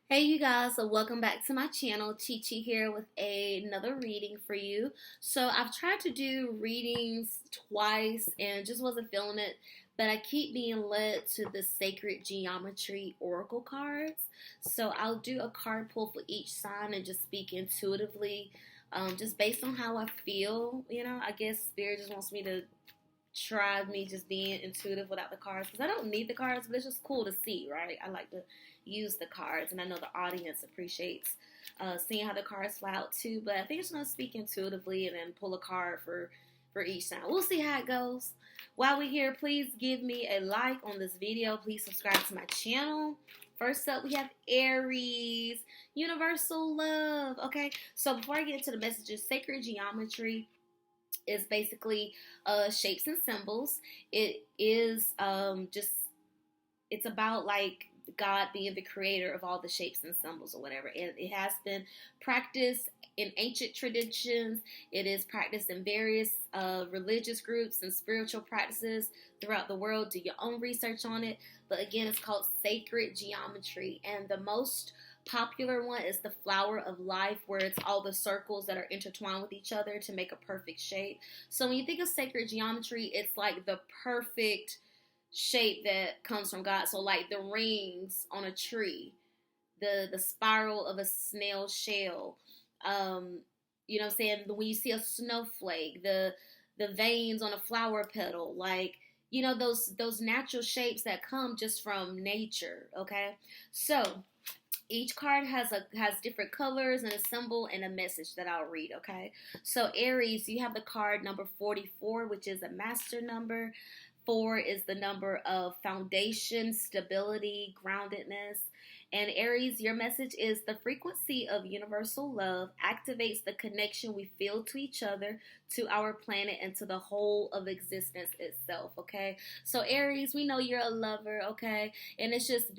Hey you guys, so welcome back to my channel. Chi here with another reading for you. So I've tried to do readings twice and just wasn't feeling it, but I keep being led to the Sacred Geometry Oracle cards. So I'll do a card pull for each sign and just speak intuitively, just based on how I feel. I guess Spirit just wants me to try me just being intuitive without the cards because I don't need the cards, but it's just cool to see, right? I like to use the cards, and I know the audience appreciates seeing how the cards fly out too. But I think it's gonna speak intuitively and then pull a card for each sign. We'll see how it goes. While we're here, please give me a like on this video. Please subscribe to my channel. First up, we have Aries, Universal Love. Okay, so before I get into the messages, Sacred Geometry is basically shapes and symbols. It is just it's about like God being the creator of all the shapes and symbols or whatever. And it has been practiced in ancient traditions. It is practiced in various religious groups and spiritual practices throughout the world. Do your own research on it. But again, it's called sacred geometry. And the most popular one is the flower of life, where it's all the circles that are intertwined with each other to make a perfect shape. So when you think of sacred geometry, it's like the perfect shape that comes from God. So like the rings on a tree, the spiral of a snail shell, you know what I'm saying? When you see a snowflake, the veins on a flower petal, like those natural shapes that come just from nature. Okay, so each card has different colors and a symbol and a message that I'll read. Okay, so Aries, you have the card number 44, which is a master number. 4 is the number of foundation, stability, groundedness. And Aries, your message is the frequency of universal love activates the connection we feel to each other, to our planet, and to the whole of existence itself. Okay, so Aries, we know you're a lover. Okay, and it's just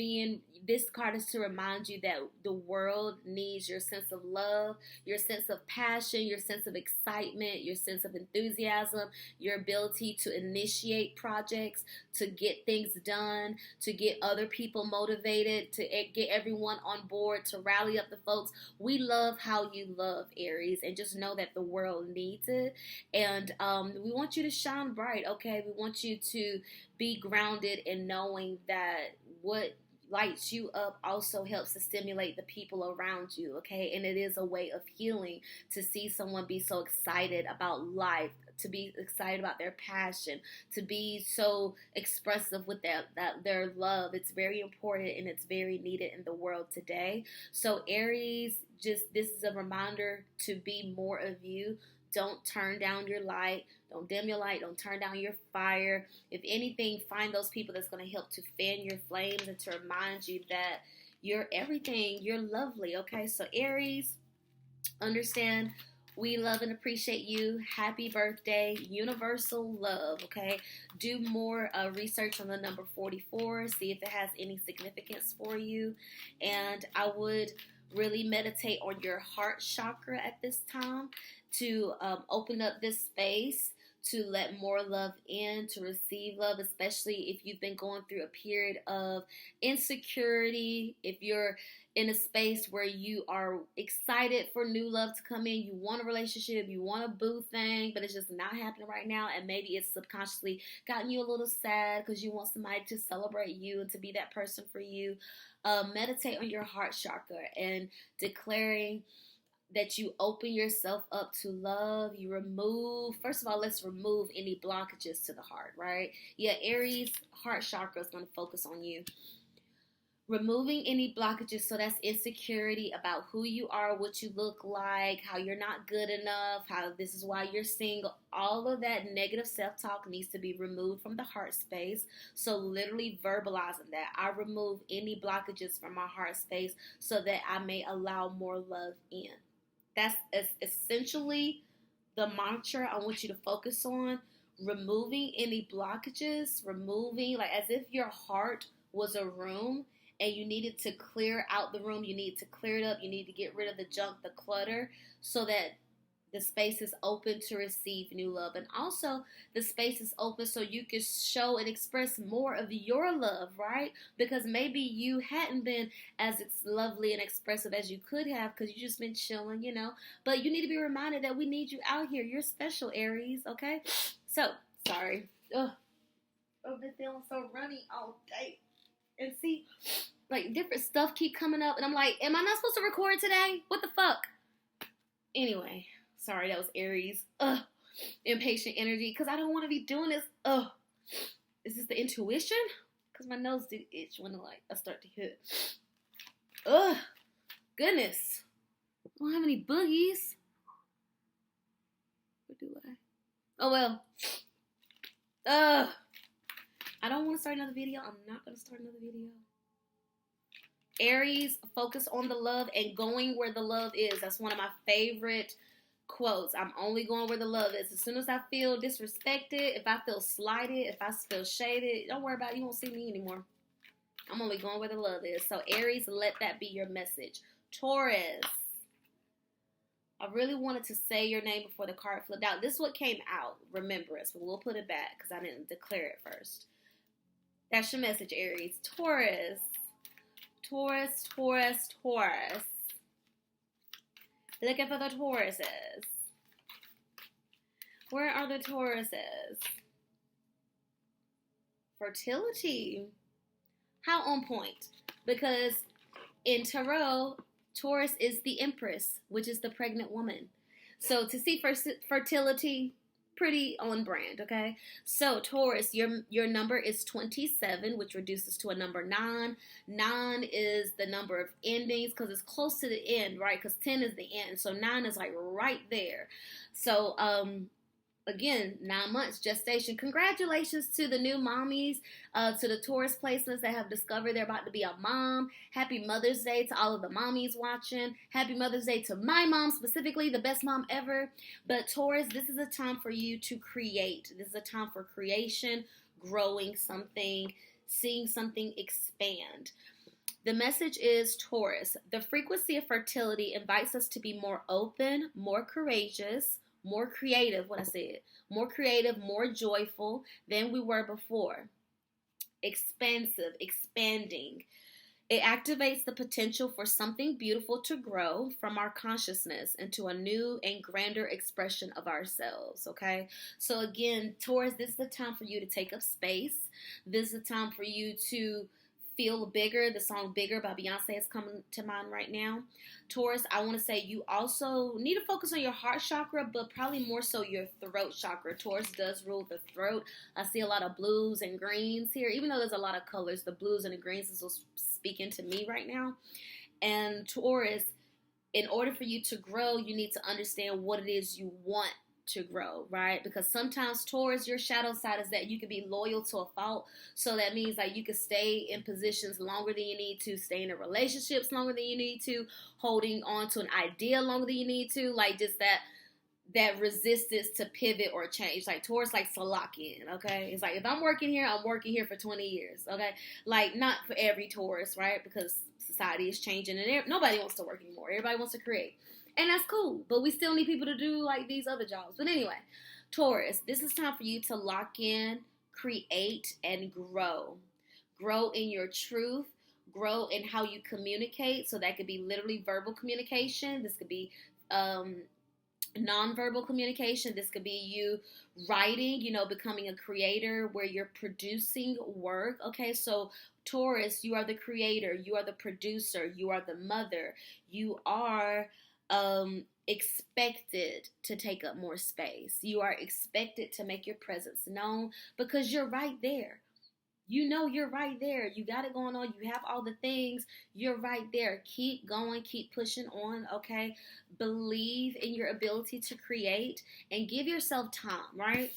this card is to remind you that the world needs your sense of love, your sense of passion, your sense of excitement, your sense of enthusiasm, your ability to initiate projects, to get things done, to get other people motivated, to get everyone on board, to rally up the folks. We love how you love, Aries, and just know that the world needs it. And we want you to shine bright, okay? We want you to be grounded in knowing that what lights you up also helps to stimulate the people around you, okay? And it is a way of healing to see someone be so excited about life, to be excited about their passion, to be so expressive with their love. It's very important and it's very needed in the world today. So Aries, just this is a reminder to be more of you. Don't turn down your light. Don't dim your light. Don't turn down your fire. If anything, find those people that's going to help to fan your flames and to remind you that you're everything. You're lovely. Okay, so Aries, understand we love and appreciate you. Happy birthday. Universal love. Okay, do more research on the number 44. See if it has any significance for you. And I would really meditate on your heart chakra at this time to open up this space to let more love in, to receive love, especially if you've been going through a period of insecurity, if you're in a space where you are excited for new love to come in, you want a relationship, you want a boo thing, but it's just not happening right now, and maybe it's subconsciously gotten you a little sad because you want somebody to celebrate you and to be that person for you. Meditate on your heart chakra and declaring that you open yourself up to love. You remove, first of all, let's remove any blockages to the heart, right? Yeah, Aries heart chakra is going to focus on you. Removing any blockages, so that's insecurity about who you are, what you look like, how you're not good enough, how this is why you're single. All of that negative self-talk needs to be removed from the heart space. So literally verbalizing that. I remove any blockages from my heart space so that I may allow more love in. That's essentially the mantra I want you to focus on. Removing any blockages, removing, like as if your heart was a room and you needed to clear out the room, you need to clear it up, you need to get rid of the junk, the clutter, so that The space is open to receive new love. And also, the space is open so you can show and express more of your love, right? Because maybe you hadn't been as lovely and expressive as you could have because you just been chilling, you know. But you need to be reminded that we need you out here. You're special, Aries, okay? So, sorry. Ugh. I've been feeling so runny all day. And see, like, different stuff keep coming up. And I'm like, am I not supposed to record today? What the fuck? Anyway. Sorry, that was Aries. Impatient energy. Because I don't want to be doing this. Is this the intuition? Because my nose do itch when I start to hit. Goodness. I don't have any boogies. What do I? Oh, well. I don't want to start another video. I'm not going to start another video. Aries, focus on the love and going where the love is. That's one of my favorite quotes. I'm only going where the love is. As soon as I feel disrespected, if I feel slighted, if I feel shaded, don't worry about it. You won't see me anymore. I'm only going where the love is. So Aries, let that be your message. Taurus, I really wanted to say your name before the card flipped out. This is what came out. Remembrance. But we'll put it back because I didn't declare it first. That's your message, Aries. Taurus. Taurus, Taurus, Taurus. Looking for the Tauruses. Where are the Tauruses? Fertility. How on point? Because in Tarot, Taurus is the Empress, which is the pregnant woman. So to see fertility, pretty on brand, okay? So Taurus, your number is 27, which reduces to a number 9. 9 is the number of endings because it's close to the end, right? Because 10 is the end. So 9 is like right there. So again, 9 months gestation. Congratulations to the new mommies, to the Taurus placements that have discovered they're about to be a mom. Happy Mother's Day to all of the mommies watching. Happy Mother's Day to my mom specifically, the best mom ever. But Taurus, this is a time for you to create. This is a time for creation, growing something, seeing something expand. The message is Taurus. The frequency of fertility invites us to be more open, more courageous, more creative, more creative, more joyful than we were before. Expansive, expanding. It activates the potential for something beautiful to grow from our consciousness into a new and grander expression of ourselves, okay? So again, Taurus, this is the time for you to take up space. This is the time for you to feel bigger. The song Bigger by Beyonce is coming to mind right now. Taurus, I want to say you also need to focus on your heart chakra, but probably more so your throat chakra. Taurus does rule the throat. I see a lot of blues and greens here. Even though there's a lot of colors, the blues and the greens is what's speaking to me right now. And Taurus, in order for you to grow, you need to understand what it is you want to grow, right? Because sometimes Taurus, your shadow side is that you can be loyal to a fault. So that means like you can stay in positions longer than you need to, stay in relationships longer than you need to, holding on to an idea longer than you need to, like just that resistance to pivot or change. Like Taurus likes to lock in, okay? It's like if I'm working here for 20 years, okay? Like not for every Taurus, right? Because society is changing and nobody wants to work anymore. Everybody wants to create. And that's cool, but we still need people to do like these other jobs. But anyway, Taurus, this is time for you to lock in, create, and grow. Grow in your truth. Grow in how you communicate. So that could be literally verbal communication. This could be nonverbal communication. This could be you writing, becoming a creator where you're producing work. Okay, so Taurus, you are the creator. You are the producer. You are the mother. You are expected to take up more space. You are expected to make your presence known because you're right there. You're right there. You got it going on. You have all the things. You're right there. Keep going. Keep pushing on, okay? Believe in your ability to create and give yourself time, right?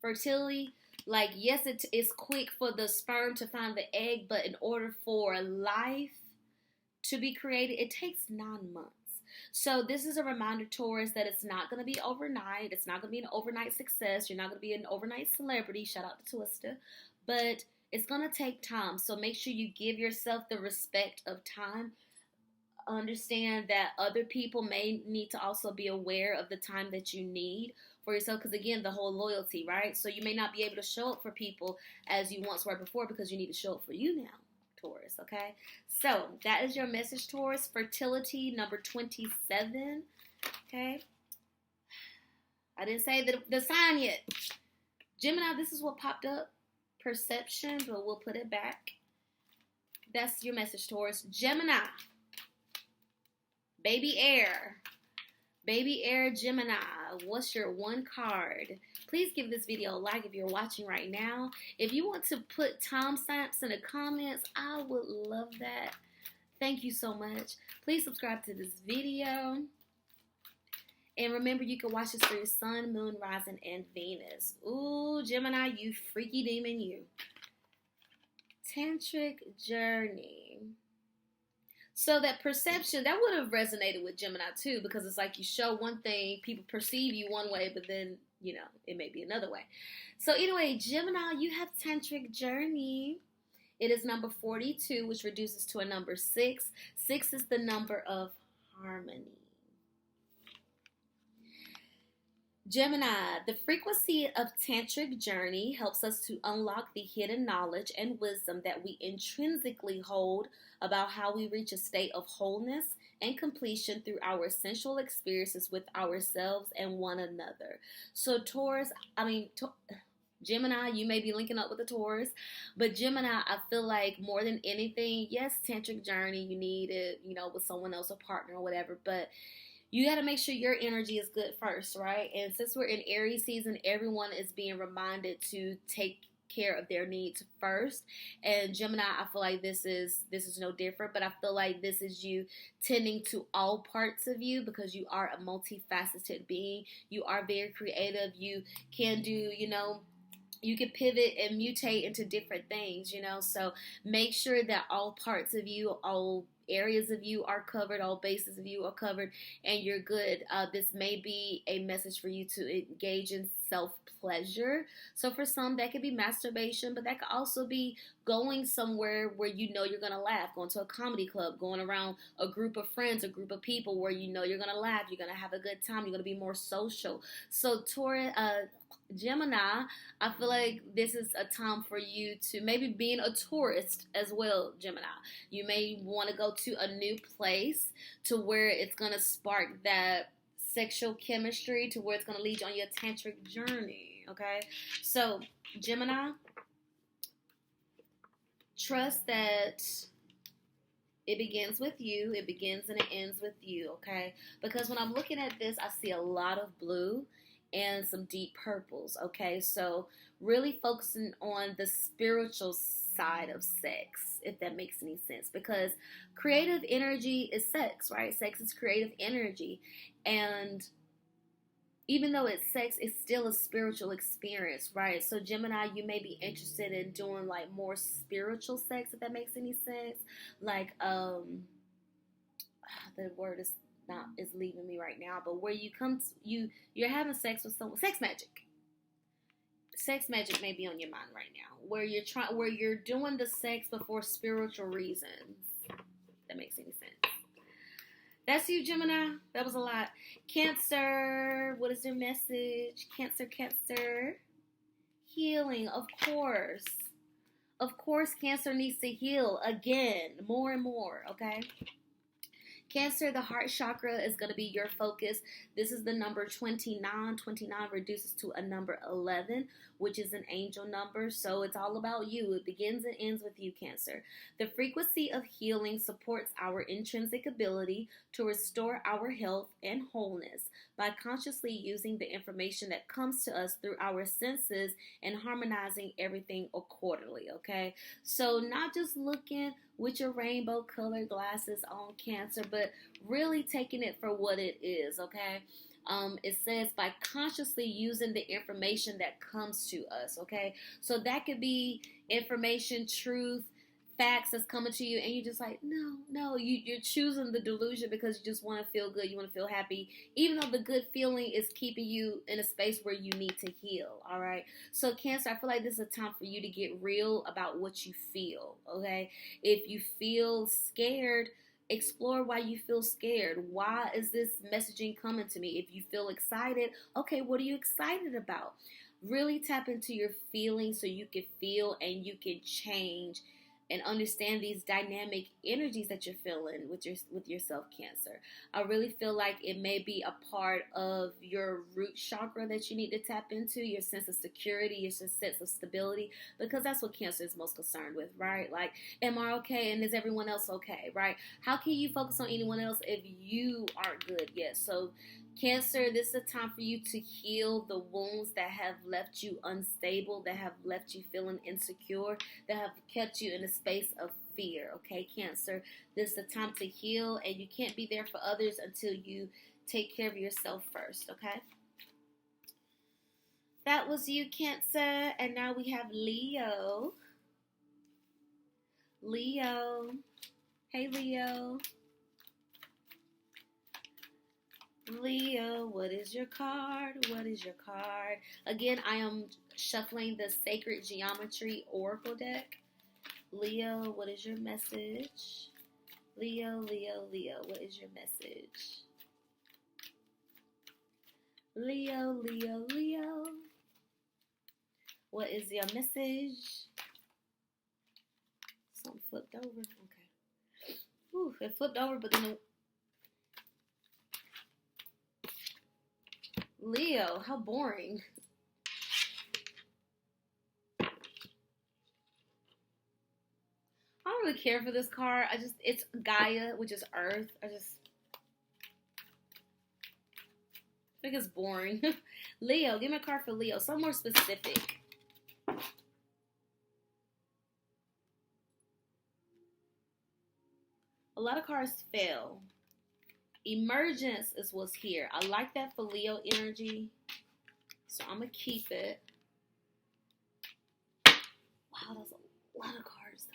Fertility, like, yes, it is quick for the sperm to find the egg, but in order for life to be created, it takes 9 months. So this is a reminder, Taurus, that it's not going to be overnight. It's not going to be an overnight success. You're not going to be an overnight celebrity. Shout out to Twista. But it's going to take time. So make sure you give yourself the respect of time. understand that other people may need to also be aware of the time that you need for yourself, because again, the whole loyalty, right? So you may not be able to show up for people as you once were before because you need to show up for you now, Taurus. Okay, so that is your message, Taurus. Fertility number 27. Okay, I didn't say the sign yet. Gemini, this is what popped up. Perception, but we'll put it back. That's your message, Taurus. Gemini, baby air. Baby air Gemini, what's your one card? Please give this video a like if you're watching right now. If you want to put timestamps in the comments, I would love that. Thank you so much. Please subscribe to this video. And remember, you can watch this for your sun, moon, rising, and Venus. Ooh, Gemini, you freaky demon, you. Tantric journey. So that perception, that would have resonated with Gemini too, because it's like you show one thing, people perceive you one way, but then, you know, it may be another way. So anyway, Gemini, you have tantric journey. It is number 42, which reduces to a number 6. 6 is the number of harmony. Gemini, the frequency of tantric journey helps us to unlock the hidden knowledge and wisdom that we intrinsically hold about how we reach a state of wholeness and completion through our sensual experiences with ourselves and one another. So Gemini, you may be linking up with the Taurus, but Gemini, I feel like more than anything, yes, tantric journey, you need it, you know, with someone else, a partner or whatever, but you got to make sure your energy is good first, right? And since we're in Aries season, everyone is being reminded to take care of their needs first. And Gemini, I feel like this is no different, but I feel like this is you tending to all parts of you because you are a multifaceted being. You are very creative. You can do, you know, you can pivot and mutate into different things, you know, so make sure that all parts of you, all areas of you are covered, all bases of you are covered, and you're good. This may be a message for you to engage in self-pleasure. So for some, that could be masturbation, but that could also be going somewhere where you know you're going to laugh, going to a comedy club, going around a group of friends, a group of people where you know you're going to laugh, you're going to have a good time, you're going to be more social. So Gemini, I feel like this is a time for you to maybe being a tourist as well, Gemini. You may want to go to a new place to where it's going to spark that sexual chemistry, to where it's going to lead you on your tantric journey, okay? So, Gemini, trust that it begins with you. It begins and it ends with you, okay? Because when I'm looking at this, I see a lot of blue and some deep purples, okay? So really focusing on the spiritual side of sex, if that makes any sense, because creative energy is sex, right? Sex is creative energy, and even though it's sex, it's still a spiritual experience, right? So Gemini, you may be interested in doing like more spiritual sex, if that makes any sense. Like the word is leaving me right now, but where you come to, you're having sex with someone, sex magic may be on your mind right now, where you're doing the sex but for spiritual reasons. That makes any sense. That's you, Gemini. That was a lot. Cancer, what is your message? Cancer. Healing, of course. Of course, Cancer needs to heal again, more and more, okay? Cancer, the heart chakra is going to be your focus. This is the number 29. 29 reduces to a number 11, which is an angel number. So it's all about you. It begins and ends with you, Cancer. The frequency of healing supports our intrinsic ability to restore our health and wholeness by consciously using the information that comes to us through our senses and harmonizing everything accordingly, okay? So not just looking with your rainbow colored glasses on, Cancer, but really taking it for what it is, okay? It says by consciously using the information that comes to us, okay? So that could be information, truth, facts that's coming to you, and you're just like, no, you're choosing the delusion because you just want to feel good, you want to feel happy, even though the good feeling is keeping you in a space where you need to heal, all right? So Cancer, I feel like this is a time for you to get real about what you feel, okay? If you feel scared, Explore why you feel scared. Why is this messaging coming to me? If you feel excited, okay, what are you excited about? Really tap into your feelings so you can feel and you can change and understand these dynamic energies that you're feeling with yourself, Cancer. I really feel like it may be a part of your root chakra that you need to tap into, your sense of security, your sense of stability, because that's what Cancer is most concerned with, right? Like, am I okay and is everyone else okay, right? How can you focus on anyone else if you aren't good yet? So Cancer, this is a time for you to heal the wounds that have left you unstable, that have left you feeling insecure, that have kept you in a space of fear, okay, Cancer? This is the time to heal, and you can't be there for others until you take care of yourself first, okay? That was you, Cancer, and now we have Leo. Leo. Hey, Leo. Leo, what is your card? What is your card? Again, I am shuffling the Sacred Geometry Oracle deck. Leo, what is your message? Leo, Leo, Leo, what is your message? Leo, Leo, Leo. What is your message? Something flipped over. Okay. Ooh, it flipped over, but then Leo, how boring. I don't really care for this card. It's Gaia, which is Earth. I think it's boring. Leo, give me a card for Leo. Something more specific. A lot of cards fail. Emergence is what's here. I like that for Leo energy. So I'm going to keep it. Wow, that's a lot of cards.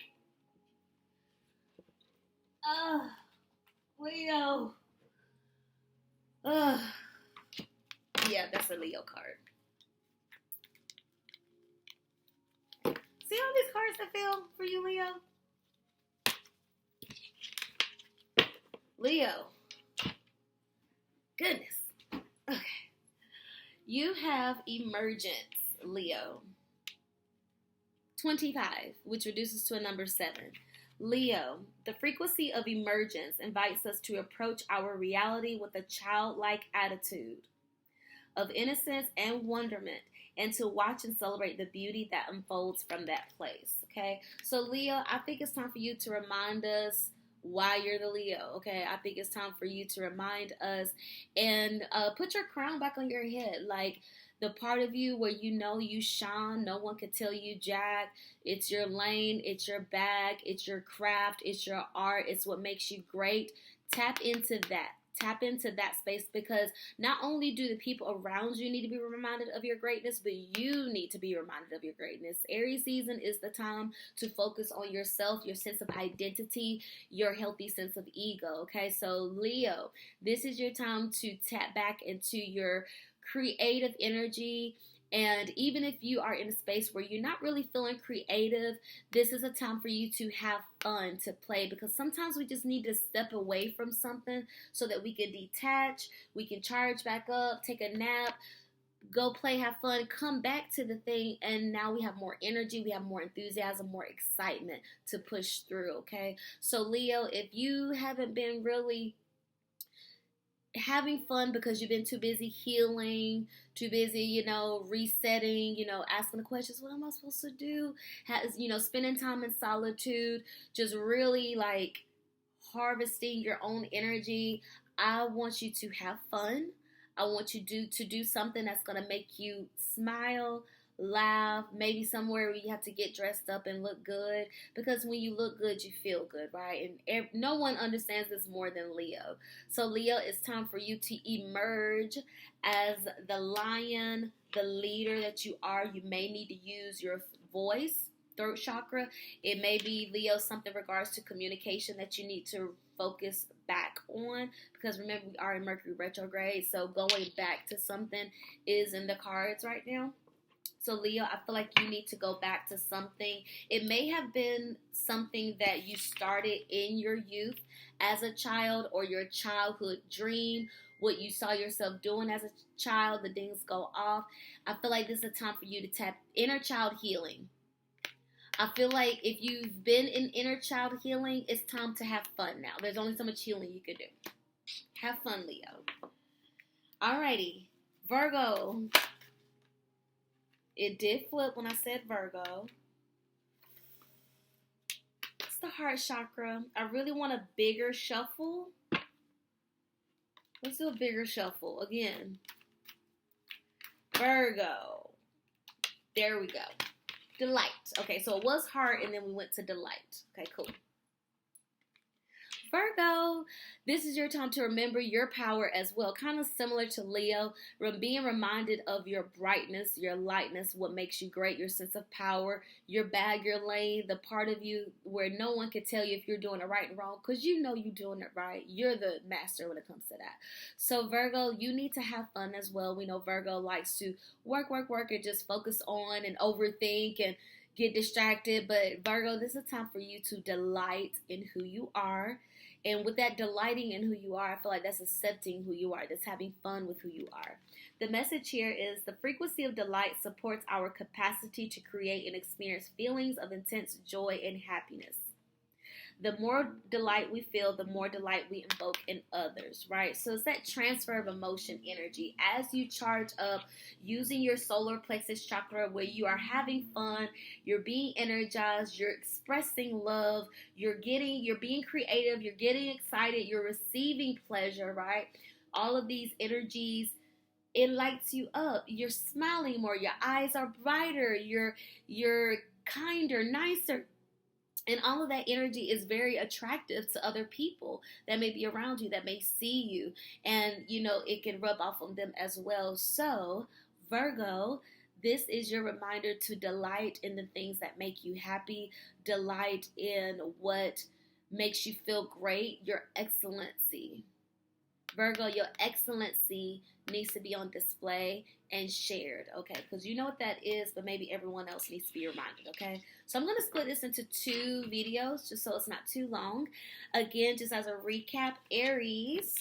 Leo. Yeah, that's a Leo card. See all these cards that fail for you, Leo? Leo. Goodness. Okay. You have Emergence, Leo. 25, which reduces to a number 7. Leo, the frequency of emergence invites us to approach our reality with a childlike attitude of innocence and wonderment, and to watch and celebrate the beauty that unfolds from that place, okay? So, Leo, I think it's time for you to remind us why you're the Leo, okay? I think it's time for you to remind us and put your crown back on your head. Like, the part of you where you know you shine, no one can tell you jack. It's your lane, it's your bag, it's your craft, it's your art, it's what makes you great. Tap into that. Tap into that space, because not only do the people around you need to be reminded of your greatness, but you need to be reminded of your greatness. Aries season is the time to focus on yourself, your sense of identity, your healthy sense of ego, okay? So Leo, this is your time to tap back into your creative energy. And even if you are in a space where you're not really feeling creative, this is a time for you to have fun, to play, because sometimes we just need to step away from something so that we can detach, we can charge back up, take a nap, go play, have fun, come back to the thing, and now we have more energy, we have more enthusiasm, more excitement to push through, okay? So Leo, if you haven't been really having fun because you've been too busy healing, too busy, resetting, asking the questions, what am I supposed to do? Spending time in solitude, just really like harvesting your own energy. I want you to have fun. I want you to do something that's going to make you smile, laugh, maybe somewhere where you have to get dressed up and look good, because when you look good, you feel good, right? And no one understands this more than Leo. So Leo, it's time for you to emerge as the lion, the leader that you are. You may need to use your voice, throat chakra. It may be, Leo, something in regards to communication that you need to focus back on, because remember, we are in Mercury retrograde, so going back to something is in the cards right now. So Leo, I feel like you need to go back to something. It may have been something that you started in your youth as a child, or your childhood dream, what you saw yourself doing as a child, the things go off. I feel like this is a time for you to tap inner child healing. I feel like if you've been in inner child healing, it's time to have fun now. There's only so much healing you can do. Have fun, Leo. Alrighty, Virgo. It did flip when I said Virgo. It's the heart chakra. I really want a bigger shuffle. Let's do a bigger shuffle again. Virgo. There we go. Delight. Okay, so it was heart and then we went to delight. Okay, cool. Virgo, this is your time to remember your power as well. Kind of similar to Leo, being reminded of your brightness, your lightness, what makes you great, your sense of power, your bag, your lane, the part of you where no one can tell you if you're doing it right and wrong, because you know you're doing it right. You're the master when it comes to that. So Virgo, you need to have fun as well. We know Virgo likes to work, and just focus on and overthink and get distracted. But Virgo, this is a time for you to delight in who you are. And with that delighting in who you are, I feel like that's accepting who you are. That's having fun with who you are. The message here is the frequency of delight supports our capacity to create and experience feelings of intense joy and happiness. The more delight we feel, the more delight we invoke in others, right? So it's that transfer of emotion energy as you charge up using your solar plexus chakra, where you are having fun, you're being energized, you're expressing love, you're being creative, you're getting excited, you're receiving pleasure, right? All of these energies, it lights you up. You're smiling more, your eyes are brighter, you're kinder, nicer. And all of that energy is very attractive to other people that may be around you, that may see you. And, it can rub off on them as well. So, Virgo, this is your reminder to delight in the things that make you happy. Delight in what makes you feel great, your excellency. Virgo, your excellency needs to be on display and shared, okay? Because you know what that is, but maybe everyone else needs to be reminded, okay? So I'm going to split this into 2 videos just so it's not too long. Again, just as a recap, Aries,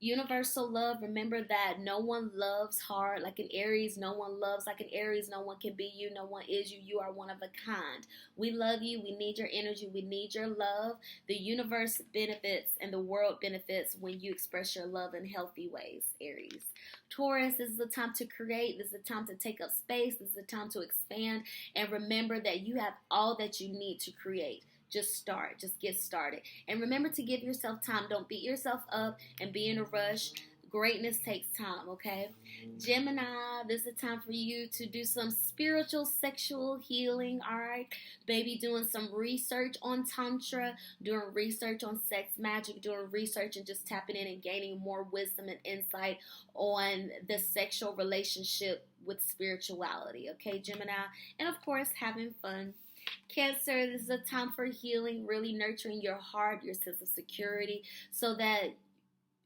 universal love. Remember that no one loves hard like an Aries. No one loves like an Aries. No one can be you. No one is you. You are one of a kind. We love you. We need your energy. We need your love. The universe benefits and the world benefits when you express your love in healthy ways, Aries. Taurus, this is the time to create. This is the time to take up space. This is the time to expand. And remember that you have all that you need to create. Just start. Just get started. And remember to give yourself time. Don't beat yourself up and be in a rush. Greatness takes time, okay? Gemini, this is a time for you to do some spiritual, sexual healing, all right? Baby, doing some research on Tantra, doing research on sex magic, doing research and just tapping in and gaining more wisdom and insight on the sexual relationship with spirituality, okay, Gemini? And of course, having fun. Cancer, this is a time for healing, really nurturing your heart, your sense of security, so that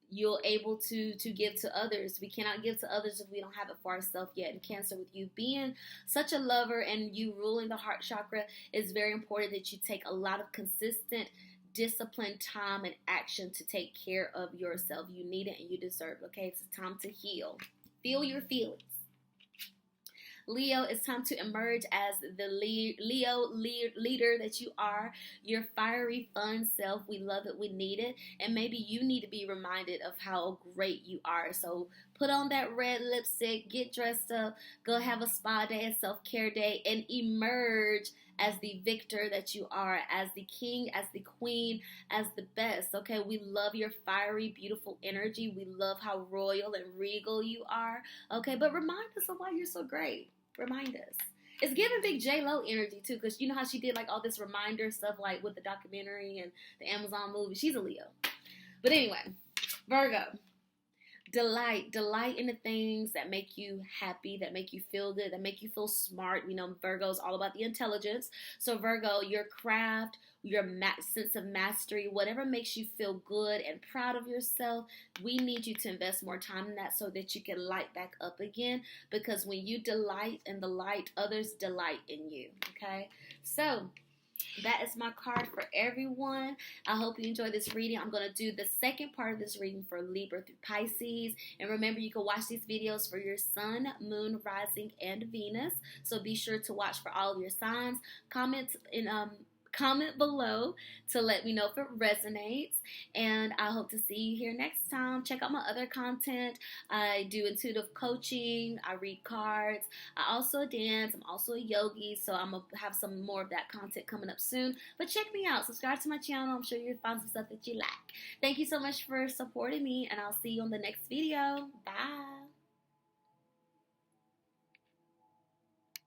you're able to give to others. We cannot give to others if we don't have it for ourselves yet. And Cancer, with you being such a lover and you ruling the heart chakra, it's very important that you take a lot of consistent, disciplined time and action to take care of yourself. You need it and you deserve it, okay? It's time to heal. Feel your feelings. Leo, it's time to emerge as the leader that you are, your fiery, fun self. We love it. We need it. And maybe you need to be reminded of how great you are. So put on that red lipstick, get dressed up, go have a spa day, a self-care day, and emerge as the victor that you are, as the king, as the queen, as the best, okay? We love your fiery, beautiful energy. We love how royal and regal you are, okay? But remind us of why you're so great. Remind us. It's giving big J-Lo energy, too, because you know how she did, like, all this reminder stuff, like, with the documentary and the Amazon movie. She's a Leo. But anyway, Virgo. Delight in the things that make you happy, that make you feel good, that make you feel smart. We know Virgo is all about the intelligence. So Virgo, your craft, your sense of mastery, whatever makes you feel good and proud of yourself. We need you to invest more time in that so that you can light back up again, because when you delight in the light, others delight in you. Okay, so that is my card for everyone. I hope you enjoy this reading. I'm going to do the second part of this reading for Libra through Pisces. And remember, you can watch these videos for your sun, moon, rising, and Venus. So be sure to watch for all of your signs. Comment below to let me know if it resonates, and I hope to see you here next time. Check out my other content. I do intuitive coaching, I read cards, I also dance, I'm also a yogi, so I'm gonna have some more of that content coming up soon. But check me out, subscribe to my channel. I'm sure you'll find some stuff that you like. Thank you so much for supporting me, and I'll see you on the next video. Bye.